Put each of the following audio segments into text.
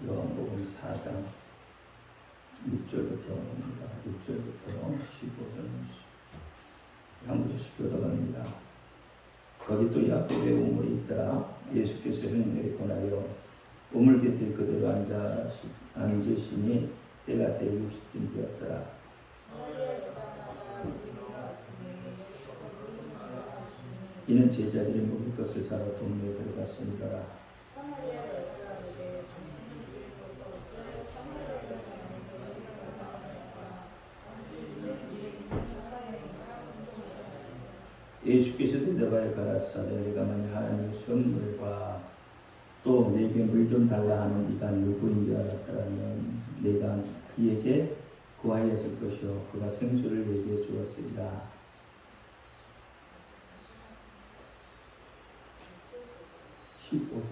요한복음 4장 6절부터 봅니다. 6절부터 15절 한 구절씩 교독합니다. 거기 또 야곱의 우물이 있더라. 예수께서 흉내를 권하여 우물 곁에 그대로 앉으시니 때가 제60쯤 되었더라. 이는 제자들이 먹을 것을 사러 동네에 들어갔으니라. 예수께서 대답하여 가라사대 내가 만일 하나님의 선물과 또 내게 물 좀 달라 하는 이가 누구인 줄 알았더라면 내가 그에게 구하였을 것이요 그가 생수를 내게 주었으리라. 15절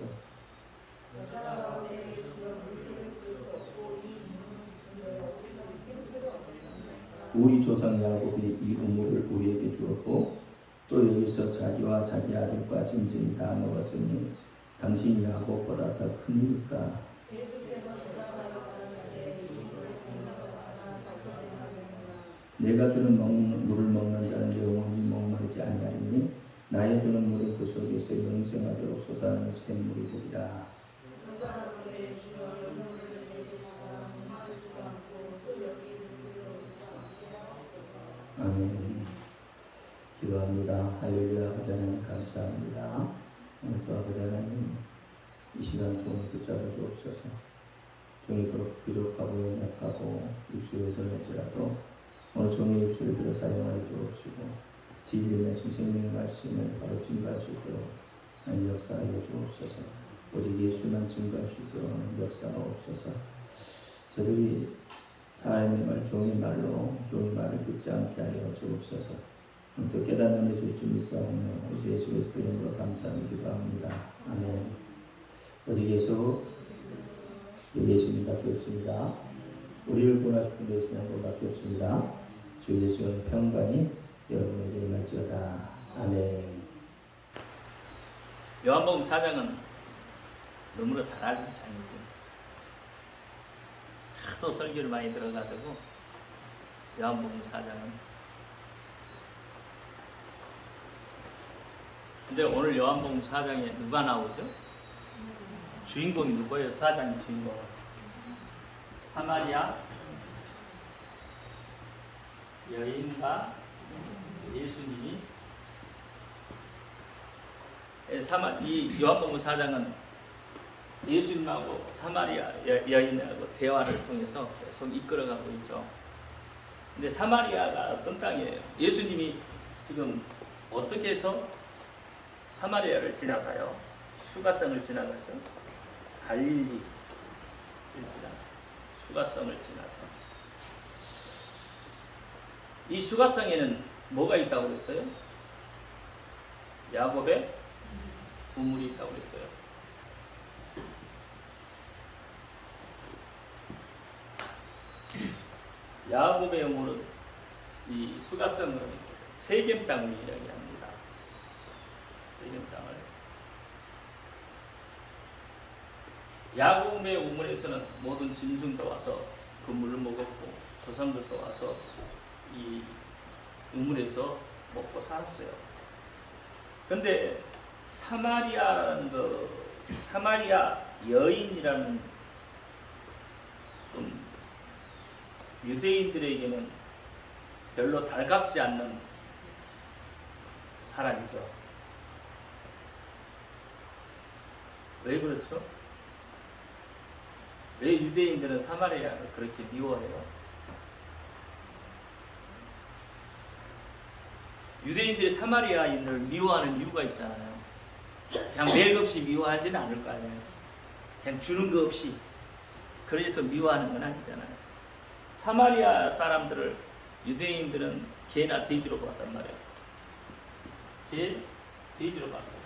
우리 조상 야곱이 이 우물을 우리에게 주었고 또 여기서 자기와 자기 아들과 짐승이 다 먹었으니 당신 야곱보다 더 크니까. 내가 주는 물을 먹는 자는 영원히 목마르지 아니하리니 나의 주는 물은 그 속에서 영생하도록 솟아나는 샘물이 되리라. 아멘. 기도합니다. 할렐루야. 아버지 하나님 감사합니다. 오늘 또 아버지 하나님 이 시간 종을 붙잡아 주옵소서. 종이 부족하고 연약하고 입술을 들을지라도 오늘 종의 입술을 들어 사용하여 주옵시고 진리의 생명의 말씀을 바로 증거할 수 있도록 역사하여 주옵소서. 오직 예수만 증거할 수 있도록 역사하옵소서. 저들이 사람의 말, 종의 말로 종의 말을 듣지 않게 하여 주옵소서. 또 깨닫는 줄 믿사오며 오직 예수 그리스도 이름으로 감사하며 기도합니다. 아멘. 오직 예수님밖에 없습니다. 우리를 구원하시는 예수님 밖에 없습니다. 주 예수의 평강이 여러분에게 임할지어다. 아멘. 요한복음 4장은 너무나 잘 알는 장이죠. 하도 설교를 많이 들어가지고 요한복음 4장은. 근데 오늘 요한복음 4장에 누가 나오죠? 주인공이 누구예요? 4장의 주인공. 사마리아 여인과 예수님이 이 요한복음 4장은 예수님하고 사마리아 여인하고 대화를 통해서 계속 이끌어가고 있죠. 근데 사마리아가 어떤 땅이에요? 예수님이 지금 어떻게 해서 사마리아를 지나가요? 수가성을 지나가죠. 갈릴리를 지나서 수가성을 지나서 이 수가성에는 뭐가 있다고 그랬어요? 야곱의 우물이 있다고 그랬어요. 야곱의 우물은 이 수가성은 세겜 땅을 이야기합니다. 세겜 땅을. 야곱의 우물에서는 모든 짐승도 와서 그 물을 먹었고 조상들도 와서 이 우물에서 먹고 살았어요. 그런데 사마리아라는 사마리아 여인이라는 좀 유대인들에게는 별로 달갑지 않는 사람이죠. 왜 그렇죠? 왜 유대인들은 사마리아를 그렇게 미워해요? 유대인들이 사마리아인을 미워하는 이유가 있잖아요. 그냥 매일 없이 미워하지는 않을 거 아니에요. 그냥 주는 거 없이. 그래서 미워하는 건 아니잖아요. 사마리아 사람들을 유대인들은 개나 돼지로 봤단 말이에요. 개, 돼지로 봤어요.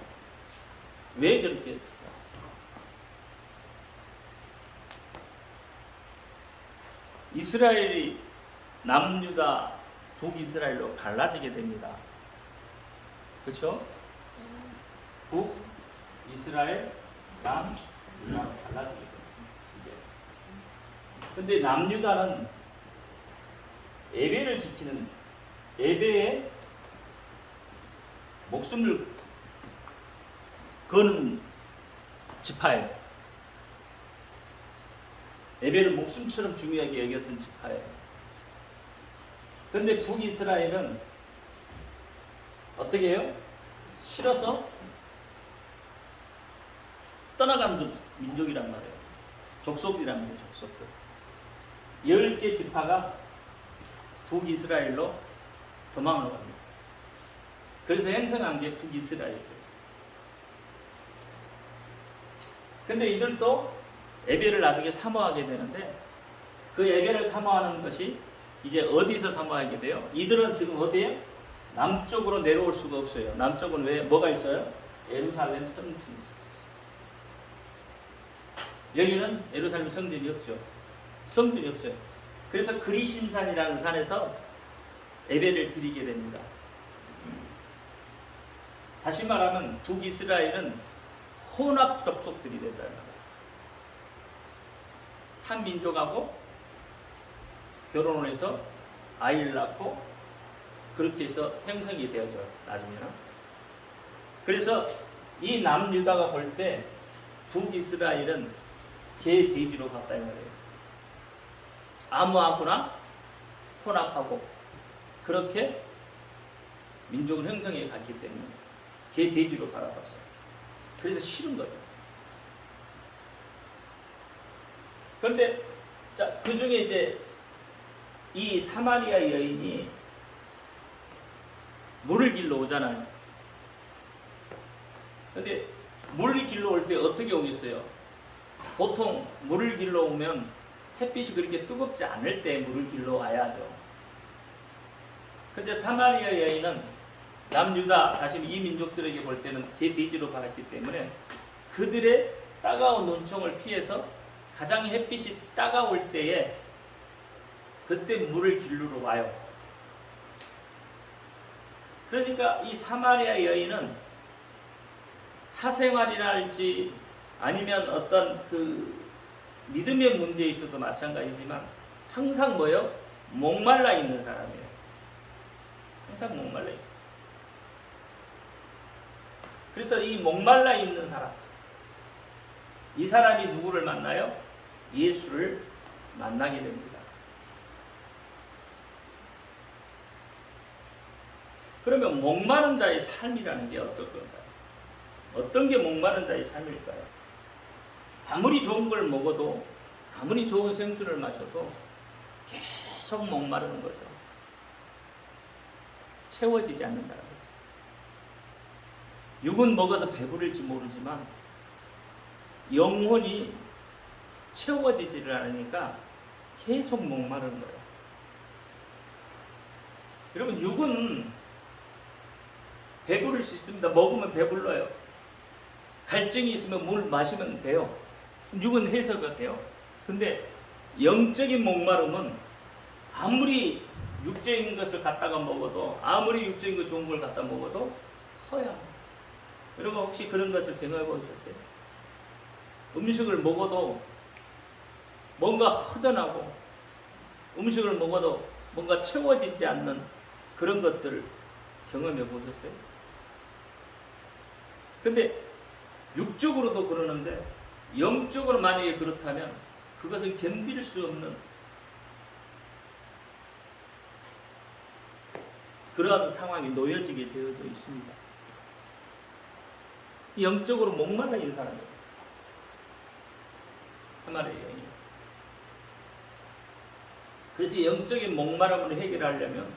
왜 저렇게 했을까? 이스라엘이 남유다, 북이스라엘로 갈라지게 됩니다. 그렇죠? 북이스라엘, 남유다로 갈라지게 됩니다. 근데 남유다는 예배를 지키는, 예배에 목숨을 거는 지파예요. 예배를 목숨처럼 중요하게 여겼던 지파예요. 그런데 북이스라엘은 어떻게 해요? 싫어서 떠나간 민족이란 말이에요. 족속이란 말이에요. 족속들. 10개 지파가 북이스라엘로 도망을 갑니다. 그래서 행성한 게 북이스라엘이에요. 근데 이들도 예배를 나중에 사모하게 되는데, 그 예배를 사모하는 것이 이제 어디서 사모하게 돼요? 이들은 지금 어디에? 남쪽으로 내려올 수가 없어요. 남쪽은 왜? 뭐가 있어요? 예루살렘 성전이 있어요. 여기는 예루살렘 성전이 없죠. 성전이 없어요. 그래서 그리심산이라는 산에서 예배를 드리게 됩니다. 다시 말하면 북이스라엘은 혼합 족속들이 된다는 거예요. 한 민족하고 결혼을 해서 아이를 낳고 그렇게 해서 형성이 되어져 나중에는. 그래서 이 남유다가 볼 때 북이스라엘은 개 돼지로 갔다 이 말이에요. 아무하거나 혼합하고 그렇게 민족은 형성해 갔기 때문에 개 돼지로 바라봤어요. 그래서 싫은 거죠. 그런데 그 중에 이제 이 사마리아 여인이 물을 길러 오잖아요. 근데 물을 길러 올 때 어떻게 오겠어요? 보통 물을 길러 오면 햇빛이 그렇게 뜨겁지 않을 때 물을 길러 와야죠. 근데 사마리아 여인은 남유다, 다시 이 민족들에게 볼 때는 개돼지로 받았기 때문에 그들의 따가운 눈총을 피해서 가장 햇빛이 따가울 때에 그때 물을 길르러 와요. 그러니까 이 사마리아 여인은 사생활이나 할지 아니면 어떤 그 믿음의 문제에 있어도 마찬가지지만 항상 뭐요? 목말라 있는 사람이에요. 항상 목말라 있어요. 그래서 이 목말라 있는 사람, 이 사람이 누구를 만나요? 예수를 만나게 됩니다. 그러면 목마른 자의 삶이라는 게 어떤 건가요? 어떤 게 목마른 자의 삶일까요? 아무리 좋은 걸 먹어도, 아무리 좋은 생수를 마셔도 계속 목마르는 거죠. 채워지지 않는다는 거죠. 육은 먹어서 배부를지 모르지만 영혼이 채워지지를 않으니까 계속 목마른 거예요. 여러분, 육은 배부를 수 있습니다. 먹으면 배불러요. 갈증이 있으면 물 마시면 돼요. 육은 해소가 돼요. 근데 영적인 목마름은 아무리 육적인 것을 갖다가 먹어도, 아무리 육적인 거 좋은 걸 갖다 먹어도 허야. 여러분 혹시 그런 것을 경험해 보셨어요? 음식을 먹어도 뭔가 허전하고, 음식을 먹어도 뭔가 채워지지 않는 그런 것들을 경험해 보셨어요? 근데 육적으로도 그러는데 영적으로 만약에 그렇다면 그것은 견딜 수 없는 그러한 상황이 놓여지게 되어져 있습니다. 영적으로 목말라 있는 사람이에요. 사마리아 여인이. 그래서 영적인 목마름을 해결하려면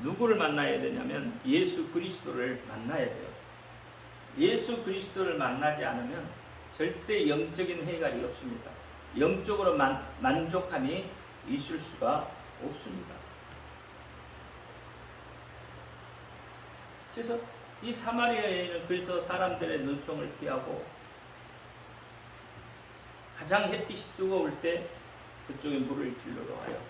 누구를 만나야 되냐면 예수 그리스도를 만나야 돼요. 예수 그리스도를 만나지 않으면 절대 영적인 해결이 없습니다. 영적으로 만족함이 있을 수가 없습니다. 그래서 이 사마리아 여인은 그래서 사람들의 눈총을 피하고 가장 햇빛이 뜨거울 때 그쪽에 물을 길러러 와요.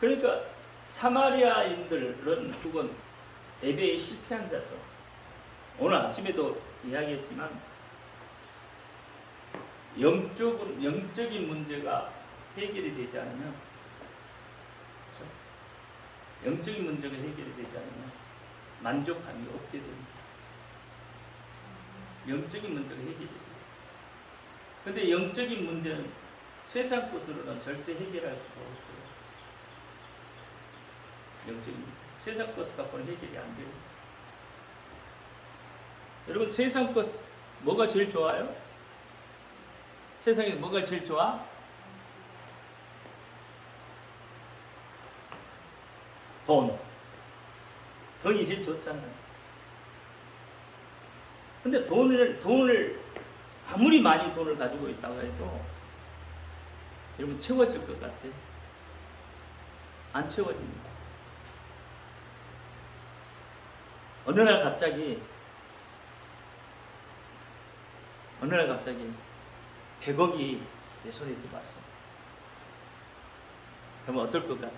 그러니까 사마리아인들은 그건 예배에 실패한 자죠. 오늘 아침에도 이야기했지만 영적인 문제가 해결이 되지 않으면, 그렇죠? 영적인 문제가 해결이 되지 않으면 만족감이 없게 됩니다. 영적인 문제가 해결이 돼요. 근데 영적인 문제는 세상 것으로는 절대 해결할 수가 없어요. 영적인 문제. 세상 것 갖고는 해결이 안 돼요. 여러분, 세상 것 뭐가 제일 좋아요? 세상에 뭐가 제일 좋아? 돈이 제일 좋잖아요. 근데 돈을 아무리 많이 돈을 가지고 있다고 해도 여러분 채워질 것 같아요? 안 채워집니다. 어느 날 갑자기 100억이 내 손에 들어왔어. 그러면 어떨 것 같아?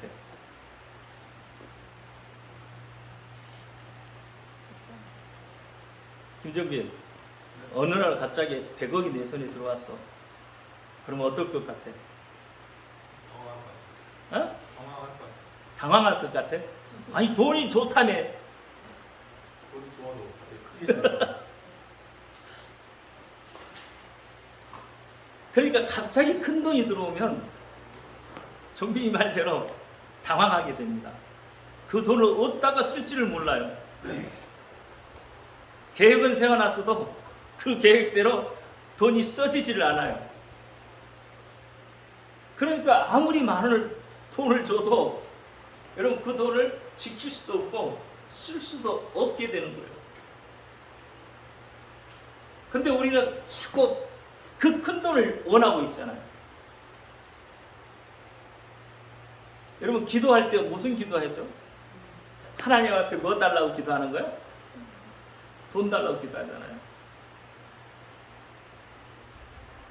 김정빈, 어느 날 갑자기 100억이 내 손에 들어왔어. 그러면 어떨 것 같아? 어? 당황할 것 같아? 아니, 돈이 좋다며. 돈이 좋아도 크게 그러니까 갑자기 큰 돈이 들어오면 정빈이 말대로 당황하게 됩니다. 그 돈을 어디다가 쓸지를 몰라요. 계획은 세워놨어도 그 계획대로 돈이 써지지를 않아요. 그러니까 아무리 많은 돈을 줘도 여러분 그 돈을 지킬 수도 없고 쓸 수도 없게 되는 거예요. 근데 우리는 자꾸 그 큰 돈을 원하고 있잖아요. 여러분 기도할 때 무슨 기도하죠? 하나님 앞에 뭐 달라고 기도하는 거야? 돈 달라고 기도하잖아요.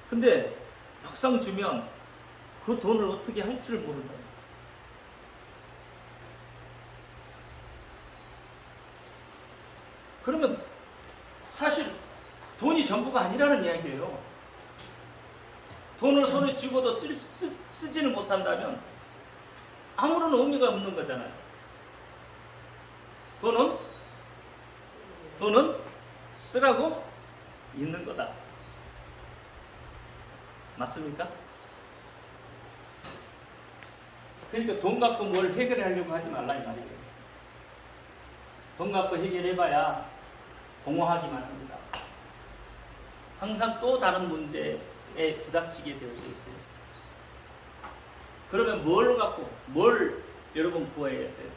근데 막상 주면 그 돈을 어떻게 할 줄 모르는 거예요. 그러면 사실 돈이 전부가 아니라는 이야기예요. 돈을 손에 쥐고도 쓰지는 못한다면 아무런 의미가 없는 거잖아요. 돈은 쓰라고 있는 거다. 맞습니까? 그러니까 돈 갖고 뭘 해결하려고 하지 말라 이 말이에요. 돈 갖고 해결해봐야 공허하기만 합니다. 항상 또 다른 문제에 부닥치게 되어 있어요. 그러면 뭘 여러분 구해야 돼요?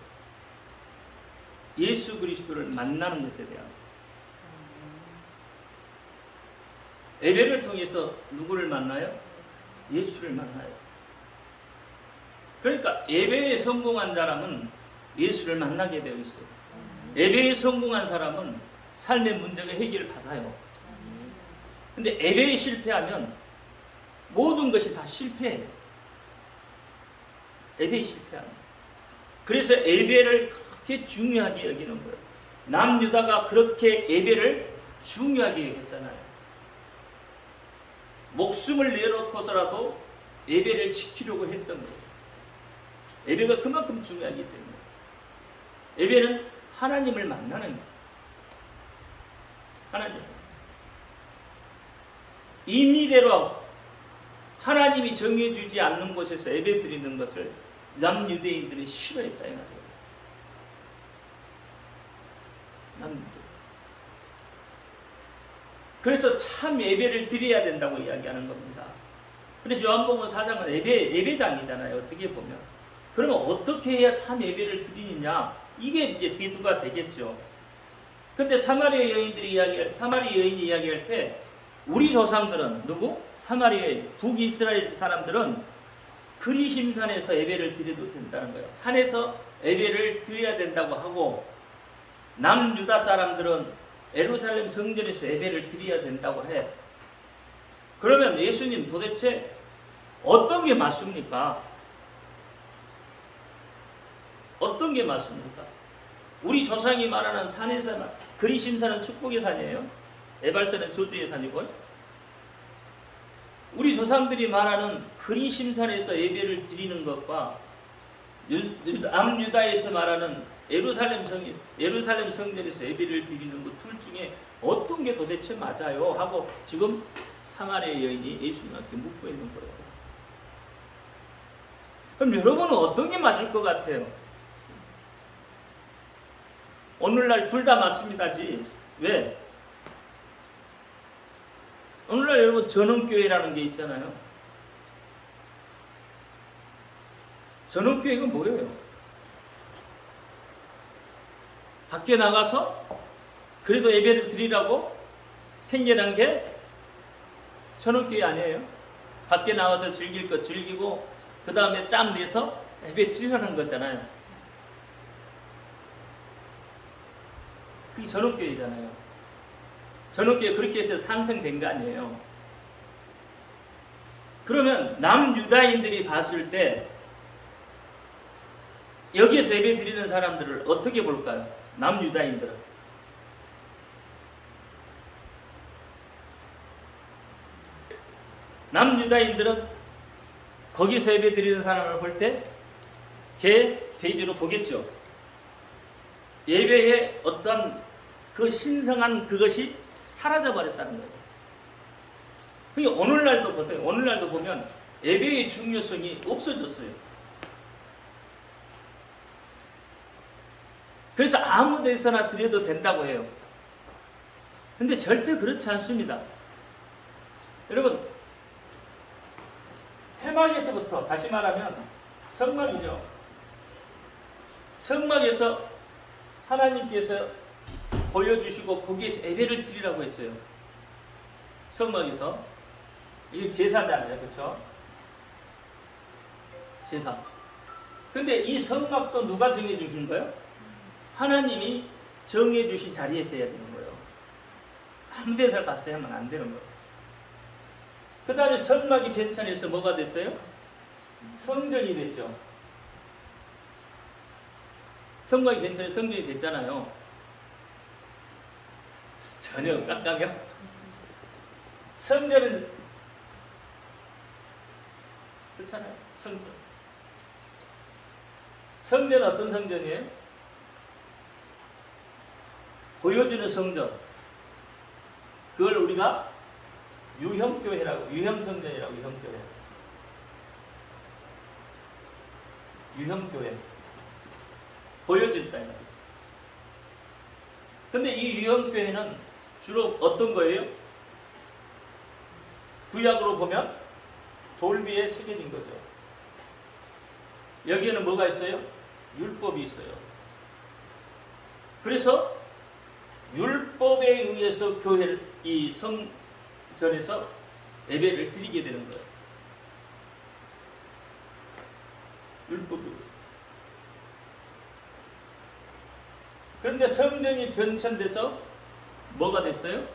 예수 그리스도를 만나는 것에 대한 예배를 통해서 누구를 만나요? 예수를 만나요. 그러니까 예배에 성공한 사람은 예수를 만나게 되어 있어요. 예배에 성공한 사람은 삶의 문제가 해결받아요. 근데 예배에 실패하면 모든 것이 다 실패해요. 예배에 실패하면. 그래서 예배를 그렇게 중요하게 여기는 거예요. 남유다가 그렇게 예배를 중요하게 여겼잖아요. 목숨을 내놓고서라도 예배를 지키려고 했던 거예요. 예배가 그만큼 중요하기 때문에. 예배는 하나님을 만나는 거예요. 하나님. 임의대로 하나님이 정해주지 않는 곳에서 예배 드리는 것을 남유대인들이 싫어했다 이 말이에요. 남유대. 그래서 참 예배를 드려야 된다고 이야기하는 겁니다. 그래서 요한복음 4장은 예배장이잖아요. 어떻게 보면. 그러면 어떻게 해야 참 예배를 드리느냐? 이게 이제 기도가 되겠죠. 근데 사마리아 여인이 이야기할 때 우리 조상들은 누구? 사마리아 북이스라엘 사람들은 그리심산에서 예배를 드려도 된다는 거예요. 산에서 예배를 드려야 된다고 하고 남유다 사람들은 예루살렘 성전에서 예배를 드려야 된다고 해. 그러면 예수님 도대체 어떤 게 맞습니까? 어떤 게 맞습니까? 우리 조상이 말하는 산에서 그리심산은 축복의 산이에요. 에발산은 저주의 산이고 우리 조상들이 말하는 그리심산에서 예배를 드리는 것과 암유다에서 말하는 예루살렘 성전에서 예배를 드리는 것 둘 중에 어떤 게 도대체 맞아요? 하고 지금 사마리아 여인이 예수님한테 묻고 있는 거예요. 그럼 여러분은 어떤 게 맞을 것 같아요? 오늘날 둘 다 맞습니다지. 왜? 오늘날 여러분 전원교회라는 게 있잖아요. 전원교회가 뭐예요? 밖에 나가서 그래도 예배를 드리라고 생겨난 게 전원교회 아니에요? 밖에 나와서 즐길 것 즐기고 그 다음에 짬 내서 예배 드리라는 거잖아요. 그게 전원교회잖아요. 전원교회 그렇게 해서 탄생된 거 아니에요. 그러면 남유다인들이 봤을 때 여기에서 예배 드리는 사람들을 어떻게 볼까요? 남유다인들은. 남유다인들은 거기서 예배 드리는 사람을 볼 때 걔 대주로 보겠죠. 예배의 어떤 그 신성한 그것이 사라져 버렸다는 거예요. 그러니까 오늘날도 보세요. 오늘날도 보면 예배의 중요성이 없어졌어요. 그래서 아무 데서나 드려도 된다고 해요. 근데 절대 그렇지 않습니다. 여러분, 회막에서부터 다시 말하면 성막이죠. 성막에서 하나님께서 보여주시고 거기에서 예배를 드리라고 했어요. 성막에서. 이게 제사잖아요. 그렇죠? 제사. 근데 이 성막도 누가 정해주신 거예요? 하나님이 정해주신 자리에서 해야 되는 거예요. 아무 데서 가서 하면 안 되는 거예요. 그 다음에 성막이 변천해서 뭐가 됐어요? 성전이 됐죠. 성막이 변천해서 성전이 됐잖아요. 전혀 깜깜이요. 성전은 그렇잖아요. 성전. 성전은 어떤 성전이에요? 보여주는 성전. 그걸 우리가 유형교회라고, 유형성전이라고, 유형교회. 유형교회. 보여준다. 근데 이 유형교회는 주로 어떤 거예요? 구약으로 보면 돌 위에 새겨진 거죠. 여기에는 뭐가 있어요? 율법이 있어요. 그래서 율법에 의해서 교회를, 이 성전에서 예배를 드리게 되는 거예요. 율법이 있어요. 그런데 성전이 변천돼서 뭐가 됐어요?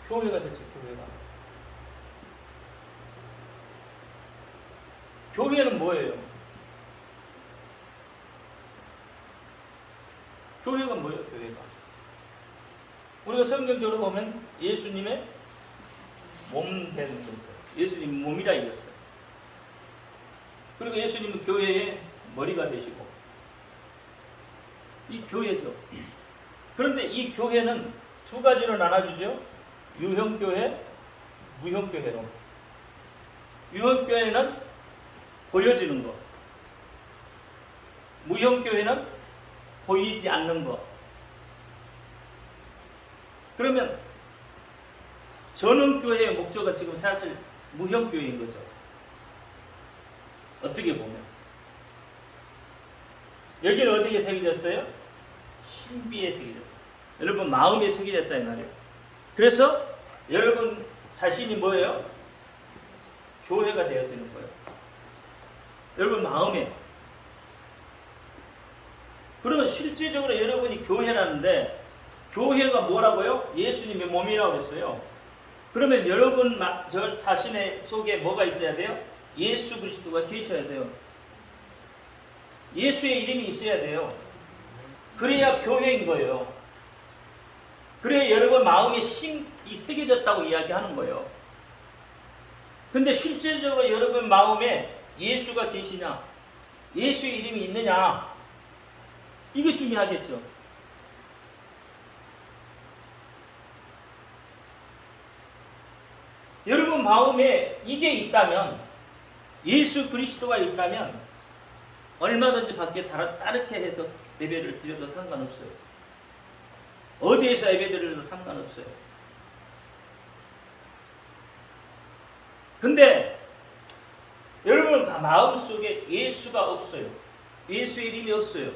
교회가 됐어요. 교회는 뭐예요? 교회가 뭐예요? 교회가 우리가 성경적으로 보면 예수님의 몸 되는 거 있어요. 예수님 몸이라 이겼어요. 그리고 예수님은 교회의 머리가 되시고 이 교회죠. 그런데 이 교회는 두 가지로 나눠주죠. 유형교회, 무형교회로. 유형교회는 보여지는 것. 무형교회는 보이지 않는 것. 그러면 전원교회의 목적은 지금 사실 무형교회인 거죠. 어떻게 보면. 여기는 어디에 새겨졌어요? 신비에 새겨졌다. 여러분 마음에 새겨졌다 이 말이에요. 그래서 여러분 자신이 뭐예요? 교회가 되어지는 거예요. 여러분 마음에. 그러면 실제적으로 여러분이 교회라는데 교회가 뭐라고요? 예수님의 몸이라고 했어요. 그러면 여러분 저 자신의 속에 뭐가 있어야 돼요? 예수 그리스도가 계셔야 돼요. 예수의 이름이 있어야 돼요. 그래야 교회인 거예요. 그래야 여러분 마음에 이 새겨졌다고 이야기하는 거예요. 근데 실질적으로 여러분 마음에 예수가 계시냐? 예수의 이름이 있느냐? 이게 중요하겠죠. 여러분 마음에 이게 있다면, 예수 그리스도가 있다면 얼마든지 밖에 다르게 해서 예배를 드려도 상관없어요. 어디에서 예배 드려도 상관없어요. 근데 여러분 마음속에 예수가 없어요. 예수 이름이 없어요.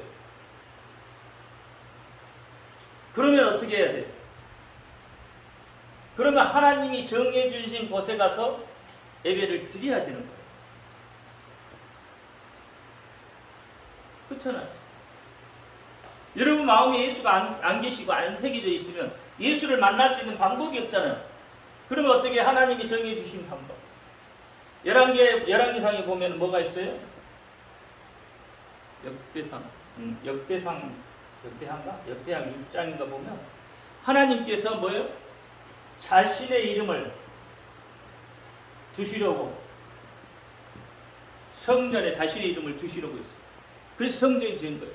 그러면 어떻게 해야 돼요? 그러면 하나님이 정해 주신 곳에 가서 예배를 드려야 되는 거예요. 그렇잖아요. 여러분 마음에 예수가 안 계시고 안 새겨져 있으면 예수를 만날 수 있는 방법이 없잖아요. 그러면 어떻게 하나님이 정해 주신 방법? 열왕기상에 보면 뭐가 있어요? 역대상 6장인가 보면 하나님께서 뭐예요? 자신의 이름을 두시려고 성전에 자신의 이름을 두시려고 했어요. 그래서 성전이 지은 거예요.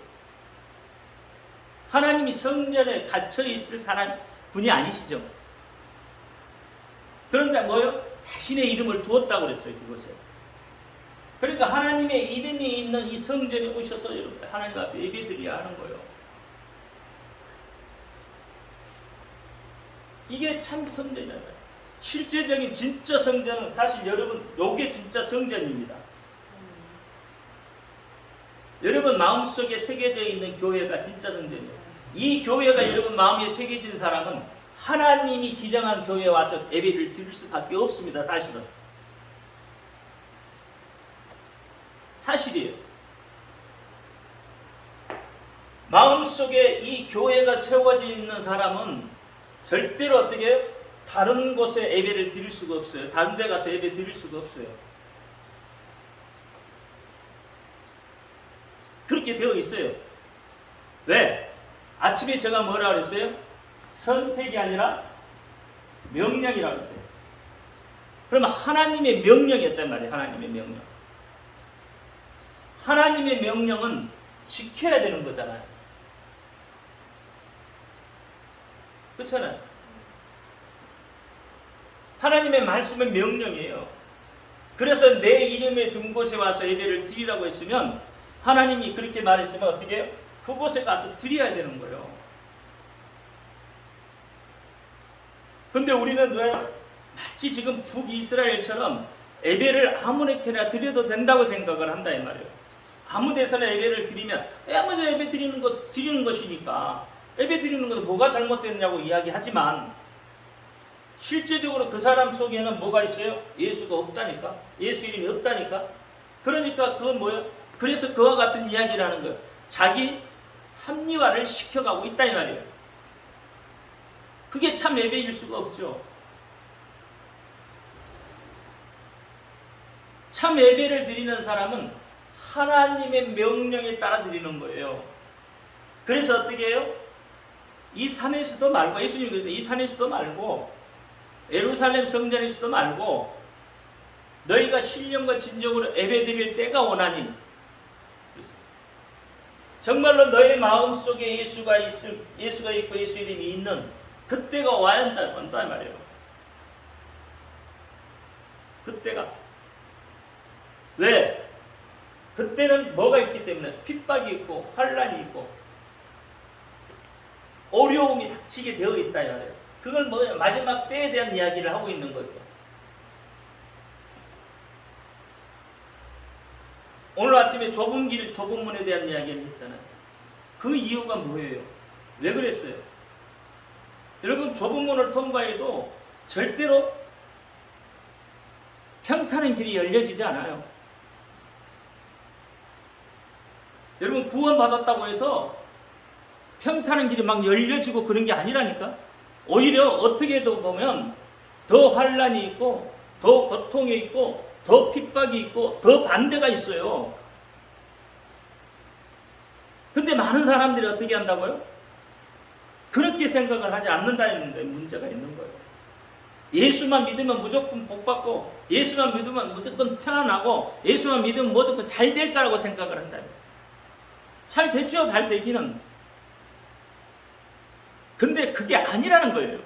하나님이 성전에 갇혀 있을 분이 아니시죠. 그런데 뭐예요? 자신의 이름을 두었다고 그랬어요. 그곳에. 그러니까 하나님의 이름이 있는 이 성전에 오셔서 여러분 하나님 앞에 예배드려야 하는 거예요. 이게 참 성전이잖아요. 실제적인 진짜 성전은 사실 여러분 요게 진짜 성전입니다. 여러분 마음속에 새겨져 있는 교회가 진짜 성전이에요. 이 교회가 여러분 마음에 새겨진 사람은 하나님이 지정한 교회에 와서 예배를 드릴 수밖에 없습니다. 사실은. 사실이에요. 마음속에 이 교회가 세워져 있는 사람은 절대로 어떻게 해요? 다른 곳에 예배를 드릴 수가 없어요. 다른 데 가서 예배 드릴 수가 없어요. 그렇게 되어 있어요. 왜? 아침에 제가 뭐라 그랬어요? 선택이 아니라 명령이라고 했어요. 그러면 하나님의 명령이었단 말이에요. 하나님의 명령. 하나님의 명령은 지켜야 되는 거잖아요. 그렇잖아요. 하나님의 말씀은 명령이에요. 그래서 내 이름에 둔 곳에 와서 예배를 드리라고 했으면 하나님이 그렇게 말했으면 어떻게 해요? 그곳에 가서 드려야 되는 거예요. 근데 우리는 왜 마치 지금 북이스라엘처럼 예배를 아무렇게나 드려도 된다고 생각을 한다 이 말이에요. 아무 데서나 예배를 드리면 아무 데 예배 드리는 것이니까 예배 드리는 것은 뭐가 잘못됐냐고 이야기하지만 실제적으로 그 사람 속에는 뭐가 있어요? 예수가 없다니까. 예수 이름이 없다니까. 그러니까 그건 뭐예요? 그래서 그와 같은 이야기를 하는 거예요. 자기 합리화를 시켜가고 있다 이 말이에요. 그게 참 예배일 수가 없죠. 참 예배를 드리는 사람은 하나님의 명령에 따라 드리는 거예요. 그래서 어떻게 해요? 이 산에서도 말고, 예수님이 그랬어요. 이 산에서도 말고, 예루살렘 성전에서도 말고, 너희가 신령과 진정으로 예배 드릴 때가 오나니, 정말로 너의 마음속에 예수가 있고 예수 이름이 있는 그때가 와야 한다 말이에요. 그때가. 왜? 그때는 뭐가 있기 때문에 핍박이 있고 환란이 있고 어려움이 닥치게 되어 있다 말이에요. 그걸 뭐예요? 마지막 때에 대한 이야기를 하고 있는 거죠. 오늘 아침에 좁은 길, 좁은 문에 대한 이야기를 했잖아요. 그 이유가 뭐예요? 왜 그랬어요? 여러분 좁은 문을 통과해도 절대로 평탄한 길이 열려지지 않아요. 여러분 구원받았다고 해서 평탄한 길이 막 열려지고 그런 게 아니라니까. 오히려 어떻게 해도 보면 더 환란이 있고 더 고통이 있고 더 핍박이 있고 더 반대가 있어요. 근데 많은 사람들이 어떻게 한다고요? 그렇게 생각을 하지 않는다는 데 문제가 있는 거예요. 예수만 믿으면 무조건 복받고, 예수만 믿으면 무조건 편안하고, 예수만 믿으면 무조건 잘 될 거라고 생각을 한다. 잘 됐죠, 잘 되기는. 근데 그게 아니라는 거예요.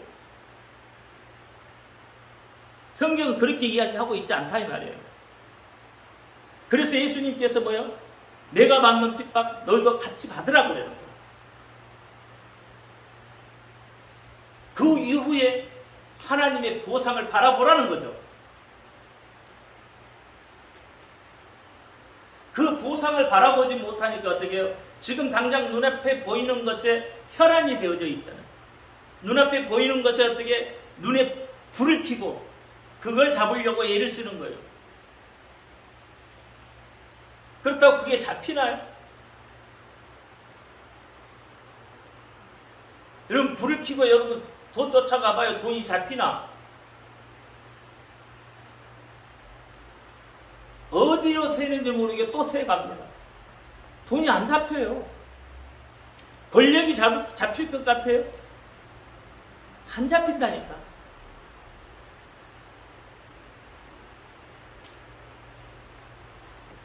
성경은 그렇게 이야기하고 있지 않다 이 말이에요. 그래서 예수님께서 뭐요? 내가 받는 핍박 너희도 같이 받으라고 그래요. 그 이후에 하나님의 보상을 바라보라는 거죠. 그 보상을 바라보지 못하니까 어떻게 해요? 지금 당장 눈앞에 보이는 것에 혈안이 되어져 있잖아요. 눈앞에 보이는 것에 어떻게 눈에 불을 켜고 그걸 잡으려고 애를 쓰는 거예요. 그렇다고 그게 잡히나요? 여러분 불을 켜고 여러분 돈 쫓아가봐요. 돈이 잡히나? 어디로 새는지 모르게 또 새갑니다. 돈이 안 잡혀요. 권력이 잡힐 것 같아요? 안 잡힌다니까.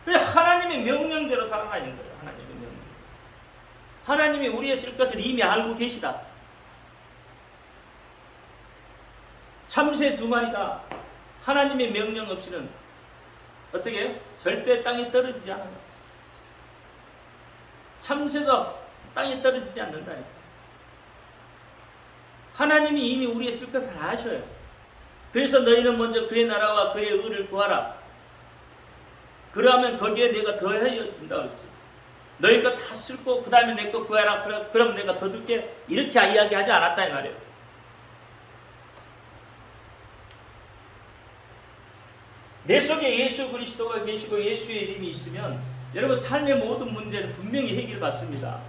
그래 하나님의 명령대로 살아가는 거예요. 하나님의 명령. 하나님이 우리의 쓸 것을 이미 알고 계시다. 참새 2마리가 하나님의 명령 없이는 어떻게 해요? 절대 땅에 떨어지지 않아요. 참새가 땅에 떨어지지 않는다. 하나님이 이미 우리의 쓸 것을 아셔요. 그래서 너희는 먼저 그의 나라와 그의 의를 구하라. 그러면 거기에 내가 더하여 준다 그랬지. 너희 거 다 쓸고 그 다음에 내 거 구하라. 그럼 내가 더 줄게. 이렇게 이야기하지 않았다 이 말이에요. 내 속에 예수 그리스도가 계시고 예수의 이름이 있으면 여러분 삶의 모든 문제는 분명히 해결받습니다.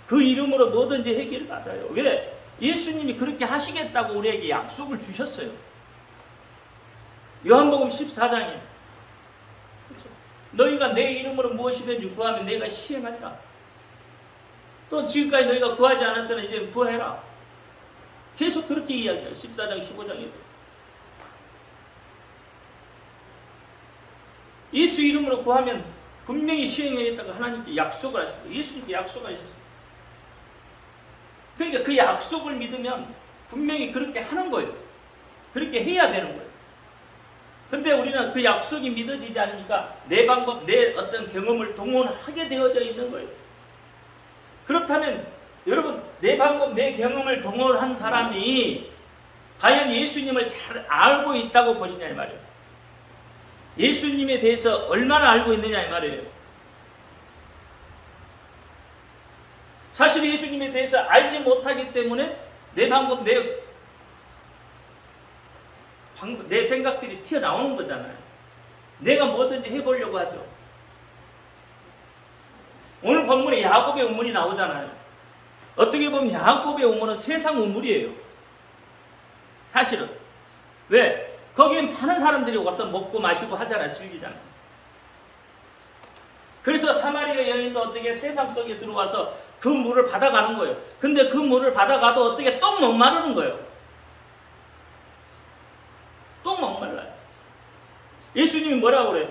그 이름으로 뭐든지 해결받아요. 왜? 예수님이 그렇게 하시겠다고 우리에게 약속을 주셨어요. 요한복음 14장에 그렇죠? 너희가 내 이름으로 무엇이든지 구하면 내가 시행하리라. 또 지금까지 너희가 구하지 않았으나 이제 구해라. 계속 그렇게 이야기해요. 14장 15장에도. 예수 이름으로 구하면 분명히 시행하겠다고 하나님께 약속을 하셨고 예수님께 약속하셨어요. 그러니까 그 약속을 믿으면 분명히 그렇게 하는 거예요. 그렇게 해야 되는 거예요. 근데 우리는 그 약속이 믿어지지 않으니까 내 방법, 내 어떤 경험을 동원하게 되어져 있는 거예요. 그렇다면 여러분 내 방법, 내 경험을 동원한 사람이 과연 예수님을 잘 알고 있다고 보시냐 이 말이에요. 예수님에 대해서 얼마나 알고 있느냐 이 말이에요. 사실 예수님에 대해서 알지 못하기 때문에 내 방법, 내 생각들이 튀어나오는 거잖아요. 내가 뭐든지 해보려고 하죠. 오늘 본문에 야곱의 우물이 나오잖아요. 어떻게 보면 야곱의 우물은 세상 우물이에요. 사실은. 왜? 거기에 많은 사람들이 와서 먹고 마시고 하잖아요. 즐기잖아요. 그래서 사마리아 여인도 어떻게 세상 속에 들어와서 그 물을 받아가는 거예요. 근데 그 물을 받아가도 어떻게 똥 목마르는 거예요. 똥 목말라요. 예수님이 뭐라고 그래요?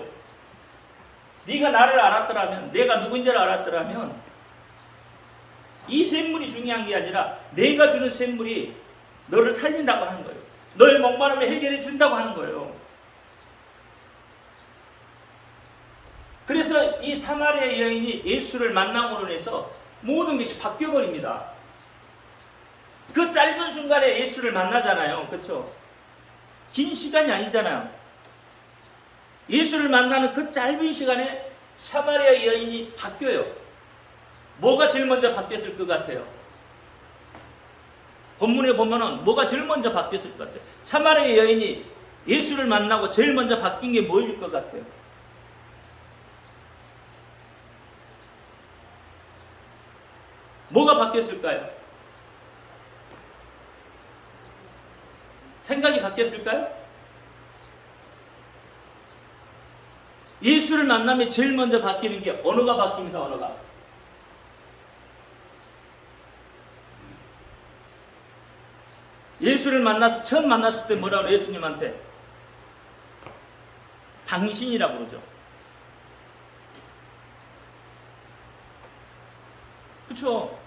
네가 나를 알았더라면, 내가 누군지를 알았더라면 이 샘물이 중요한 게 아니라 내가 주는 샘물이 너를 살린다고 하는 거예요. 너의 목마름을 해결해 준다고 하는 거예요. 그래서 이 사마리아 여인이 예수를 만남으로 인해서 모든 것이 바뀌어버립니다. 그 짧은 순간에 예수를 만나잖아요. 그렇죠? 긴 시간이 아니잖아요. 예수를 만나는 그 짧은 시간에 사마리아 여인이 바뀌어요. 뭐가 제일 먼저 바뀌었을 것 같아요? 본문에 보면은 뭐가 제일 먼저 바뀌었을 것 같아요? 사마리아 여인이 예수를 만나고 제일 먼저 바뀐 게 뭐일 것 같아요? 뭐가 바뀌었을까요? 생각이 바뀌었을까요? 예수를 만나면 제일 먼저 바뀌는 게 언어가 바뀝니다. 언어가. 예수를 만나서 처음 만났을 때 뭐라고 예수님한테 당신이라고 그러죠. 그렇죠?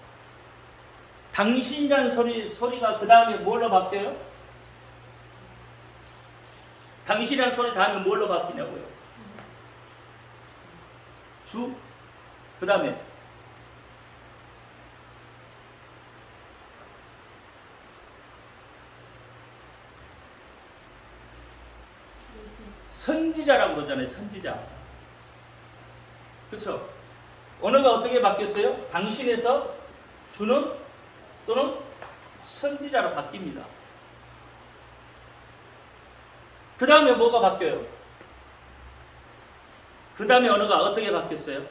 당신이라는 소리가 그 다음에 뭘로 바뀌어요? 당신이라는 소리 다음에 뭘로 바뀌냐고요? 주? 그 다음에 선지자라고 그러잖아요. 선지자. 그렇죠? 언어가 어떻게 바뀌었어요? 당신에서 주는 또는 선지자로 바뀝니다. 그 다음에 뭐가 바뀌어요? 그 다음에 언어가 어떻게 바뀌었어요?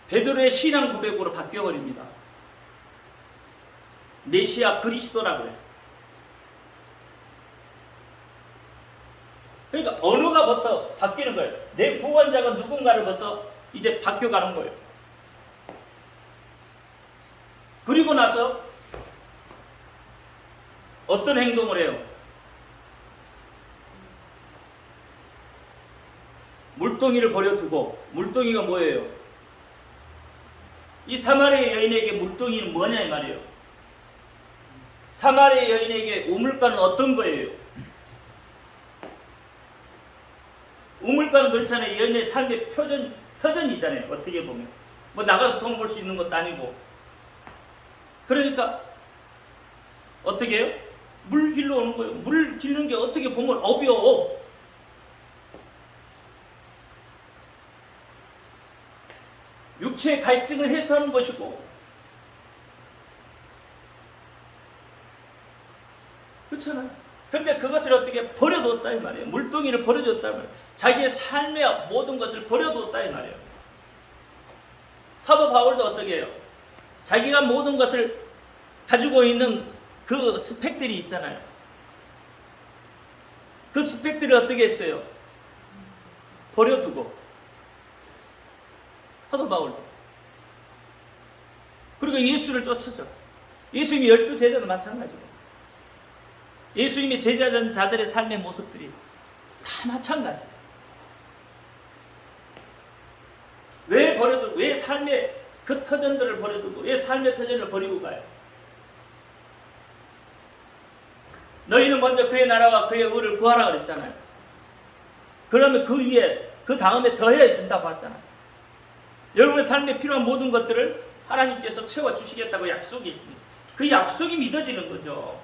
베드로의 신앙 고백으로 바뀌어버립니다. 메시아 그리스도라고 해요. 그러니까 언어가 부터 바뀌는 거예요. 내 구원자가 누군가를 벌써 이제 바뀌어가는 거예요. 그리고 나서 어떤 행동을 해요? 물동이를 버려두고, 물동이가 뭐예요? 이 사마리아 여인에게 물동이는 뭐냐 이 말이에요. 사마리아 여인에게 우물가는 어떤 거예요? 우물가는 그렇잖아요. 여인의 삶의 터전이잖아요. 어떻게 보면 뭐 나가서 돈 벌 수 있는 것도 아니고. 그러니까 어떻게 해요? 물 길러 오는 거예요. 물 길는 게 어떻게 보면 업이요, 업. 육체의 갈증을 해소하는 것이고, 그렇잖아요. 그런데 그것을 어떻게 버려뒀다 이 말이에요. 물동이를 버려뒀다 이 말이에요. 자기의 삶의 모든 것을 버려뒀다 이 말이에요. 사도 바울도 어떻게 해요? 자기가 모든 것을 가지고 있는 그 스펙들이 있잖아요. 그 스펙들을 어떻게 했어요? 버려두고. 사도 바울도. 그리고 예수를 쫓았죠. 예수님이 12제자도 마찬가지고. 예수님이 제자된 자들의 삶의 모습들이 다 마찬가지예요. 왜 삶의 그 터전들을 버려두고, 왜 삶의 터전을 버리고 가요? 너희는 먼저 그의 나라와 그의 의를 구하라 그랬잖아요. 그러면 그 위에, 그 다음에 더해 준다고 했잖아요. 여러분의 삶에 필요한 모든 것들을 하나님께서 채워주시겠다고 약속이 있습니다. 그 약속이 믿어지는 거죠.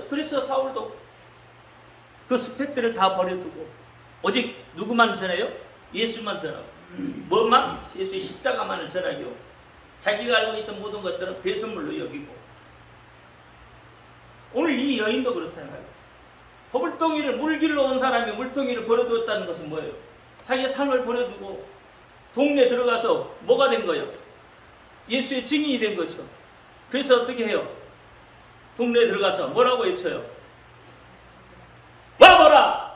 그래서 사울도 그 스펙들을 다 버려두고 오직 누구만 전해요? 예수만 전하고. 뭐만? 예수의 십자가만을 전하기요. 자기가 알고 있던 모든 것들은 배설물로 여기고. 오늘 이 여인도 그렇다는 거예요. 버블덩이를 물길로 온 사람이 물동이를 버려두었다는 것은 뭐예요? 자기의 삶을 버려두고 동네 들어가서 뭐가 된 거예요? 예수의 증인이 된 거죠. 그래서 어떻게 해요? 동네에 들어가서 뭐라고 외쳐요? 와보라!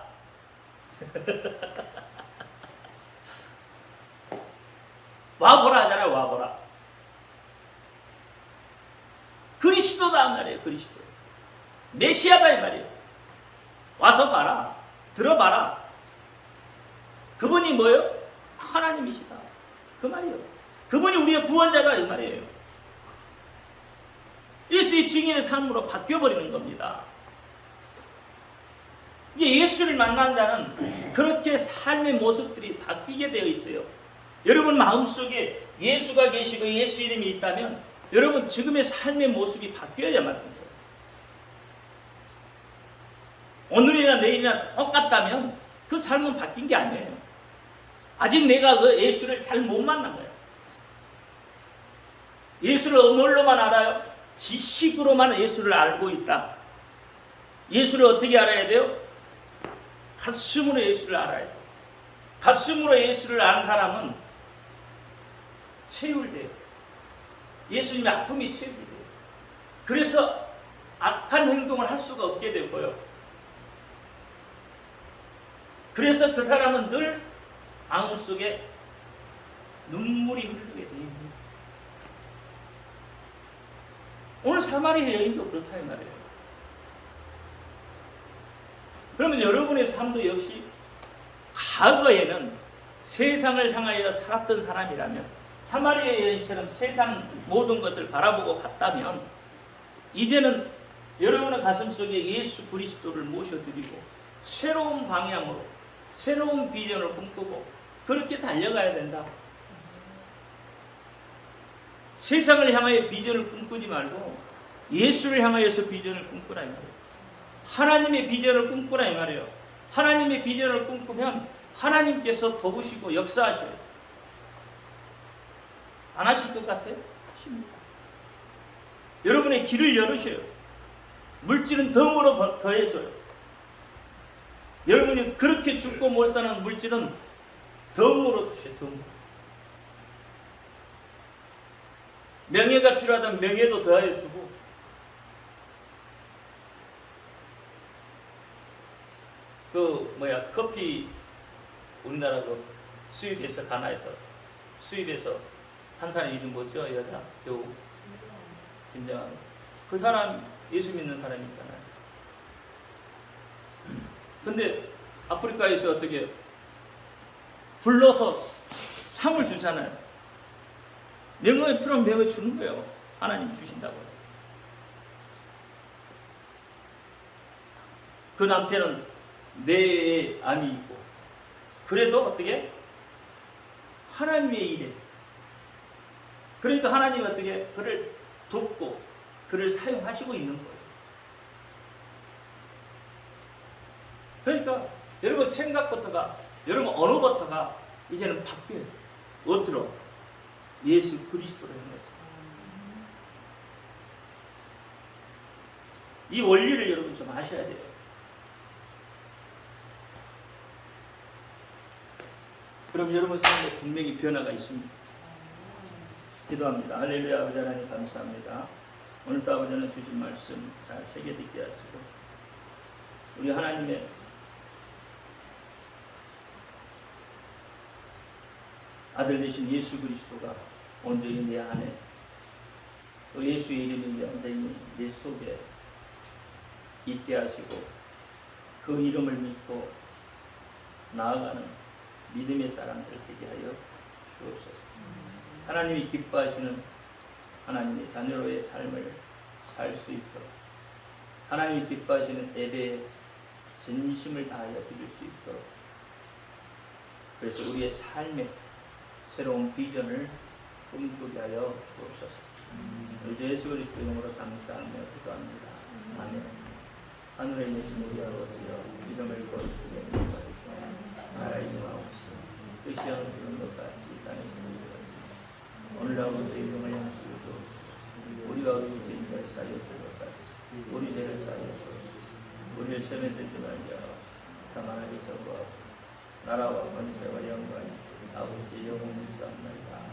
와보라 하잖아요. 와보라. 그리스도다 말이에요. 그리스도. 메시아다 이 말이에요. 와서 봐라. 들어봐라. 그분이 뭐예요? 하나님이시다. 그 말이에요. 그분이 우리의 구원자다 이 말이에요. 예수의 증인의 삶으로 바뀌어버리는 겁니다. 예수를 만난 자는 그렇게 삶의 모습들이 바뀌게 되어 있어요. 여러분 마음속에 예수가 계시고 예수 이름이 있다면 여러분 지금의 삶의 모습이 바뀌어야만 합니다. 오늘이나 내일이나 똑같다면 그 삶은 바뀐 게 아니에요. 아직 내가 그 예수를 잘 못 만난 거예요. 예수를 뭘로만 알아요? 지식으로만 예수를 알고 있다. 예수를 어떻게 알아야 돼요? 가슴으로 예수를 알아야 돼요. 가슴으로 예수를 아는 사람은 체휼돼요. 예수님의 아픔이 체휼돼요. 그래서 악한 행동을 할 수가 없게 되고요. 그래서 그 사람은 늘 마음속에 눈물이 흐르게 됩니다. 오늘 사마리아 여인도 그렇다 이 말이에요. 그러면 여러분의 삶도 역시 과거에는 세상을 향하여 살았던 사람이라면, 사마리아 여인처럼 세상 모든 것을 바라보고 갔다면, 이제는 여러분의 가슴속에 예수 그리스도를 모셔드리고 새로운 방향으로 새로운 비전을 꿈꾸고 그렇게 달려가야 된다. 세상을 향하여 비전을 꿈꾸지 말고 예수를 향하여서 비전을 꿈꾸라 이 말이에요. 하나님의 비전을 꿈꾸라 이 말이에요. 하나님의 비전을 꿈꾸면 하나님께서 도우시고 역사하셔요. 안 하실 것 같아요? 하십니다. 여러분의 길을 열으셔요. 물질은 덤으로 더해줘요. 여러분이 그렇게 죽고 못 사는 물질은 덤으로 주셔요. 덤으로. 명예가 필요하다면 명예도 더해주고, 커피 우리나라 수입에서 가나에서 수입에서 한 사람 이름 뭐죠? 여자 배우 김정한. 그 사람 예수 믿는 사람이잖아요. 근데 아프리카에서 어떻게 불러서 상을 주잖아요. 명예에 필요한 명예 주는 거예요. 하나님 주신다고요. 그 남편은 뇌에 암이 있고, 그래도 어떻게 하나님의 일에, 그러니까 하나님 어떻게 그를 돕고 그를 사용하시고 있는 거예요. 그러니까 여러분 생각부터가, 여러분 언어부터가 이제는 바뀌어요. 어디로? 예수 그리스도로 향해서. 이 원리를 여러분 좀 아셔야 돼요. 그럼 여러분 삶에 분명히 변화가 있습니다. 기도합니다. 할렐루야. 아버지 하나님 감사합니다. 오늘도 아버지 하나님 주신 말씀 잘 새겨듣게 하시고, 우리 하나님의 아들 되신 예수 그리스도가 온전히 내 안에, 또 예수의 이름이 온전히 내 속에 있게 하시고, 그 이름을 믿고 나아가는 믿음의 사람들 되게 하여 주옵소서. 하나님이 기뻐하시는 하나님의 자녀로의 삶을 살 수 있도록, 하나님이 기뻐하시는 예배에 전심을 다하여 드릴 수 있도록, 그래서 우리의 삶에 새로운 비전을 꿈꾸게 하여 주옵소서. 우리 주 예수 그리스도 이름으로 감사하며 기도합니다. 아멘. 하늘에 계신 우리 아버지여, 이름을 거룩하게 여기시옵소서. 나라의 임하옵시며 뜻이 하늘에서는 것 같이 땅에서는 것 같이 오늘 아버지 이름을 향하시고 주옵소서. 우리가 우리 죄인들 사이에 줄 것 같이 우리 죄를 사이에 주옵소서. 우리를 시험에 들지 말게 하옵소서. 다만 하게 저구하옵소서. 나라와 권세와 영광이 아버지 영원히 있사옵나이다.